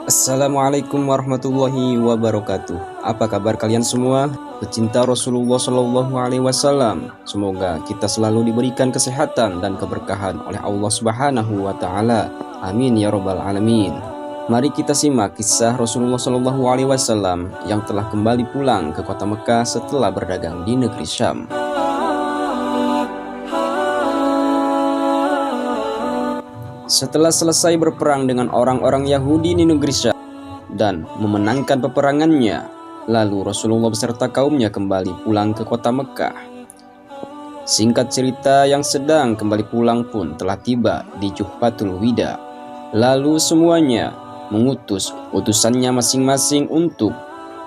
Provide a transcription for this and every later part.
Assalamualaikum warahmatullahi wabarakatuh. Apa kabar kalian semua? Pecinta Rasulullah Shallallahu Alaihi Wasallam. Semoga kita selalu diberikan kesehatan dan keberkahan oleh Allah Subhanahu Wa Taala. Amin ya robbal alamin. Mari kita simak kisah Rasulullah Shallallahu Alaihi Wasallam yang telah kembali pulang ke kota Mekah setelah berdagang di negeri Syam. Setelah selesai berperang dengan orang-orang Yahudi di negeri Syam dan memenangkan peperangannya, lalu Rasulullah beserta kaumnya kembali pulang ke kota Mekah. Singkat cerita, yang sedang kembali pulang pun telah tiba di Juhfatul Wida. Lalu semuanya mengutus utusannya masing-masing untuk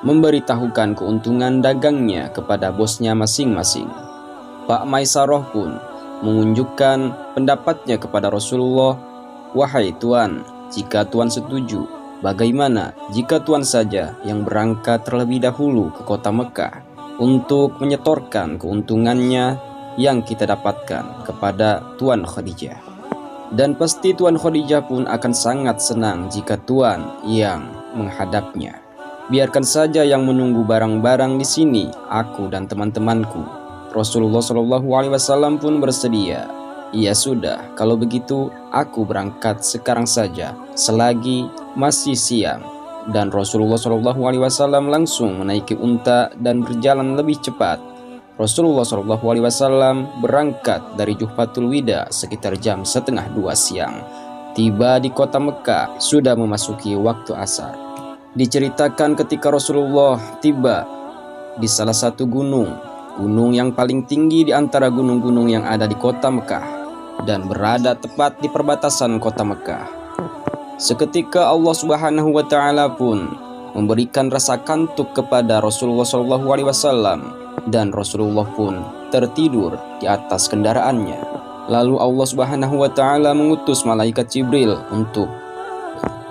memberitahukan keuntungan dagangnya kepada bosnya masing-masing. Pak Maisarah pun menunjukkan pendapatnya kepada Rasulullah. Wahai Tuan, jika Tuan setuju, bagaimana jika Tuan saja yang berangkat terlebih dahulu ke kota Mekah untuk menyetorkan keuntungannya yang kita dapatkan kepada Tuan Khadijah? Dan pasti Tuan Khadijah pun akan sangat senang jika Tuan yang menghadapnya. Biarkan saja yang menunggu barang-barang di sini, aku dan teman-temanku. Rasulullah Shallallahu Alaihi Wasallam pun bersedia. Ya sudah, kalau begitu aku berangkat sekarang saja selagi masih siang. Dan Rasulullah Shallallahu Alaihi Wasallam langsung menaiki unta dan berjalan lebih cepat. Rasulullah Shallallahu Alaihi Wasallam berangkat dari Juhfatul Wida sekitar jam 1:30 siang. Tiba di kota Mekah sudah memasuki waktu asar. Diceritakan ketika Rasulullah tiba di salah satu gunung yang paling tinggi di antara gunung-gunung yang ada di kota Mekah dan berada tepat di perbatasan kota Mekah. Seketika Allah Subhanahu wa Ta'ala pun memberikan rasa kantuk kepada Rasulullah Shallallahu Alaihi Wasallam dan Rasulullah pun tertidur di atas kendaraannya. Lalu Allah Subhanahu wa Ta'ala mengutus malaikat Jibril untuk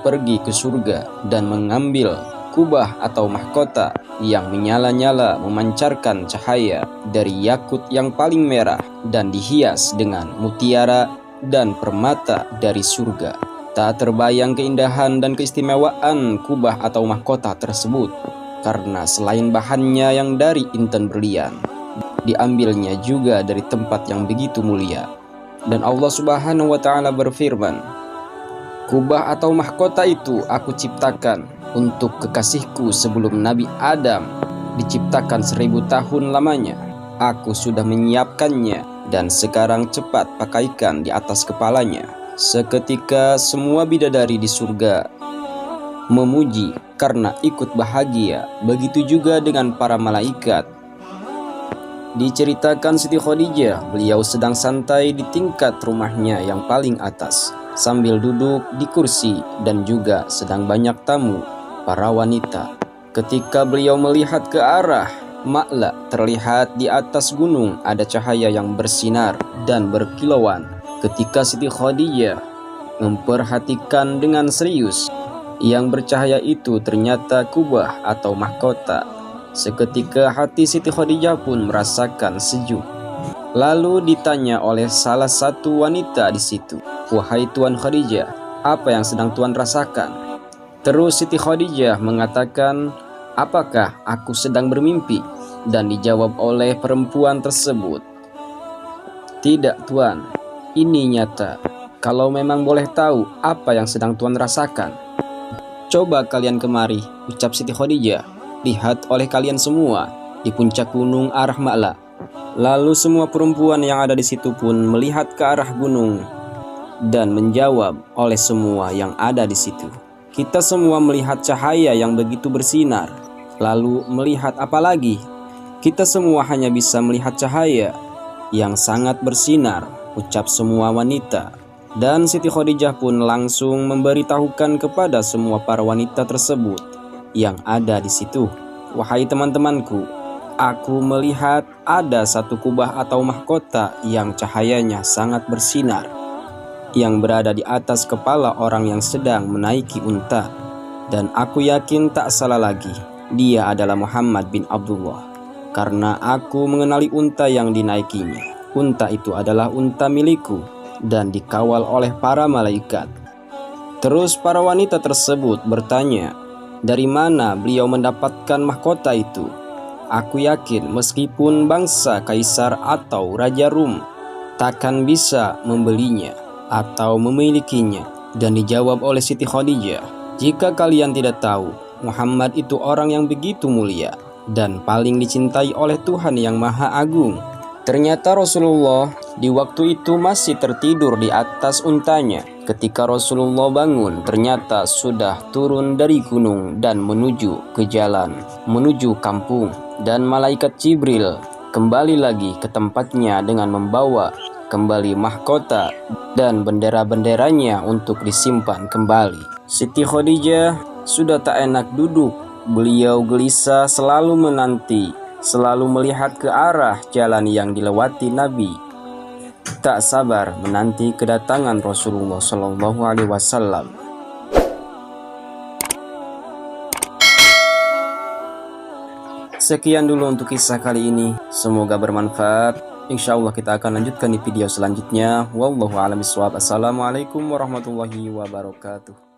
pergi ke surga dan mengambil kubah atau mahkota yang menyala-nyala memancarkan cahaya dari yakut yang paling merah dan dihias dengan mutiara dan permata dari surga. Tak terbayang keindahan dan keistimewaan kubah atau mahkota tersebut, karena selain bahannya yang dari intan berlian, diambilnya juga dari tempat yang begitu mulia. Dan Allah Subhanahu wa Ta'ala berfirman, kubah atau mahkota itu aku ciptakan untuk kekasihku sebelum Nabi Adam diciptakan 1000 tahun lamanya. Aku sudah menyiapkannya dan sekarang cepat pakaikan di atas kepalanya. Seketika semua bidadari di surga memuji karena ikut bahagia. Begitu juga dengan para malaikat. Diceritakan Siti Khadijah, beliau sedang santai di tingkat rumahnya yang paling atas sambil duduk di kursi dan juga sedang banyak tamu para wanita. Ketika beliau melihat ke arah Ma'la, terlihat di atas gunung ada cahaya yang bersinar dan berkilauan. Ketika Siti Khadijah memperhatikan dengan serius, yang bercahaya itu ternyata kubah atau mahkota. Seketika hati Siti Khadijah pun merasakan sejuk. Lalu ditanya oleh salah satu wanita di situ, "Wahai Tuan Khadijah, apa yang sedang Tuan rasakan?" Terus Siti Khadijah mengatakan, "Apakah aku sedang bermimpi?" Dan dijawab oleh perempuan tersebut, "Tidak Tuan, ini nyata. Kalau memang boleh tahu apa yang sedang Tuan rasakan, coba kalian kemari," ucap Siti Khadijah. "Lihat oleh kalian semua di puncak gunung arah Ma'la." Lalu semua perempuan yang ada di situ pun melihat ke arah gunung dan menjawab oleh semua yang ada di situ, "Kita semua melihat cahaya yang begitu bersinar." Lalu melihat apa lagi? "Kita semua hanya bisa melihat cahaya yang sangat bersinar," ucap semua wanita. Dan Siti Khadijah pun langsung memberitahukan kepada semua para wanita tersebut yang ada di situ, "Wahai teman-temanku, aku melihat ada satu kubah atau mahkota yang cahayanya sangat bersinar, yang berada di atas kepala orang yang sedang menaiki unta. Dan aku yakin tak salah lagi, dia adalah Muhammad bin Abdullah, karena aku mengenali unta yang dinaikinya. Unta itu adalah unta milikku dan dikawal oleh para malaikat. Terus para wanita tersebut bertanya, "Dari mana beliau mendapatkan mahkota itu?" "Aku yakin meskipun bangsa kaisar atau raja Rum takkan bisa membelinya atau memilikinya." Dan dijawab oleh Siti Khadijah, "Jika kalian tidak tahu, Muhammad itu orang yang begitu mulia dan paling dicintai oleh Tuhan yang Maha Agung." Ternyata Rasulullah di waktu itu masih tertidur di atas untanya. Ketika Rasulullah bangun, ternyata sudah turun dari gunung dan menuju ke jalan, menuju kampung. Dan malaikat Jibril kembali lagi ke tempatnya dengan membawa kembali mahkota dan bendera-benderanya untuk disimpan kembali. Siti Khadijah sudah tak enak duduk. Beliau gelisah selalu menanti, selalu melihat ke arah jalan yang dilewati Nabi. Tak sabar menanti kedatangan Rasulullah SAW. Sekian dulu untuk kisah kali ini. Semoga bermanfaat. Insya Allah kita akan lanjutkan di video selanjutnya. Wallahu a'lam bishawab. Assalamualaikum warahmatullahi wabarakatuh.